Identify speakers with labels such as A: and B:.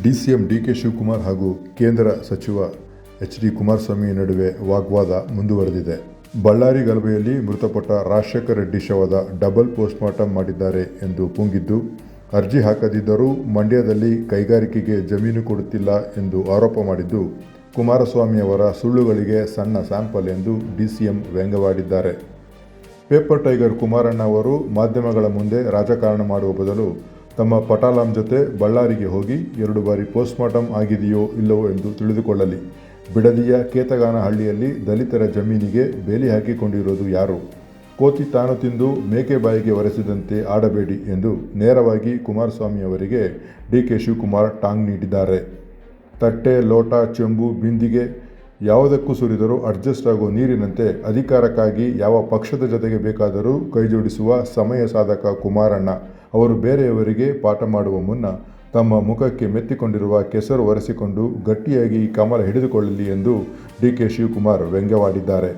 A: DCM DK Shivakumar ಹಾಗೂ ಕೇಂದ್ರ ಸಚಿವ ಎಚ್.ಡಿ. ಕುಮಾರಸ್ವಾಮಿ ನಡುವೆ ವಾಗ್ವಾದ ಮುಂದುವರೆದಿದೆ. ಬಳ್ಳಾರಿ ಗಲಭೆಯಲ್ಲಿ ಮೃತಪಟ್ಟ ರಾಜಶೇಖರ ರೆಡ್ಡಿ ಶವದ ಡಬಲ್ ಪೋಸ್ಟ್ಮಾರ್ಟಂ ಮಾಡಿದ್ದಾರೆ ಎಂದು ಕೂಗಿದ್ದು, ಅರ್ಜಿ ಹಾಕದಿದ್ದರೂ ಮಂಡ್ಯದಲ್ಲಿ ಕೈಗಾರಿಕೆಗೆ ಜಮೀನು ಕೊಡುತ್ತಿಲ್ಲ ಎಂದು ಆರೋಪ ಮಾಡಿದ್ದು, ಕುಮಾರಸ್ವಾಮಿಯವರ ಸುಳ್ಳುಗಳಿಗೆ ಸಣ್ಣ ಸ್ಯಾಂಪಲ್ ಎಂದು ಡಿಸಿಎಂ ವ್ಯಂಗ್ಯವಾಡಿದ್ದಾರೆ. ಪೇಪರ್ ಟೈಗರ್ ಕುಮಾರಣ್ಣ ಅವರು ಮಾಧ್ಯಮಗಳ ಮುಂದೆ ರಾಜಕಾರಣ ಮಾಡುವ ಬದಲು ತಮ್ಮ ಪಟಾಲಂ ಜೊತೆ ಬಳ್ಳಾರಿಗೆ ಹೋಗಿ 2 ಬಾರಿ ಪೋಸ್ಟ್ಮಾರ್ಟಂ ಆಗಿದೆಯೋ ಇಲ್ಲವೋ ಎಂದು ತಿಳಿದುಕೊಳ್ಳಲಿ. ಬಿಡದಿಯ ಕೇತಗಾನಹಳ್ಳಿಯಲ್ಲಿ ದಲಿತರ ಜಮೀನಿಗೆ ಬೇಲಿ ಹಾಕಿಕೊಂಡಿರೋದು ಯಾರು? ಕೋತಿ ತಾನು ತಿಂದು ಮೇಕೆ ಬಾಯಿಗೆ ಒರೆಸಿದಂತೆ ಆಡಬೇಡಿ ಎಂದು ನೇರವಾಗಿ ಕುಮಾರಸ್ವಾಮಿ ಅವರಿಗೆ ಡಿಕೆ ಶಿವಕುಮಾರ್ ಟಾಂಗ್ ನೀಡಿದ್ದಾರೆ. ತಟ್ಟೆ, ಲೋಟ, ಚೆಂಬು, ಬಿಂದಿಗೆ ಯಾವುದಕ್ಕೂ ಸುರಿದರೂ ಅಡ್ಜಸ್ಟ್ ಆಗೋ ನೀರಿನಂತೆ ಅಧಿಕಾರಕ್ಕಾಗಿ ಯಾವ ಪಕ್ಷದ ಜೊತೆಗೆ ಬೇಕಾದರೂ ಕೈಜೋಡಿಸುವ ಸಮಯ ಸಾಧಕ ಕುಮಾರಣ್ಣ ಅವರು ಬೇರೆಯವರಿಗೆ ಪಾಠ ಮಾಡುವ ಮುನ್ನ ತಮ್ಮ ಮುಖಕ್ಕೆ ಮೆತ್ತಿಕೊಂಡಿರುವ ಕೆಸರು ಒರೆಸಿಕೊಂಡು ಗಟ್ಟಿಯಾಗಿ ಕಮಲ ಹಿಡಿದುಕೊಳ್ಳಲಿ ಎಂದು ಡಿಕೆ ಶಿವಕುಮಾರ್ ವ್ಯಂಗ್ಯವಾಡಿದ್ದಾರೆ.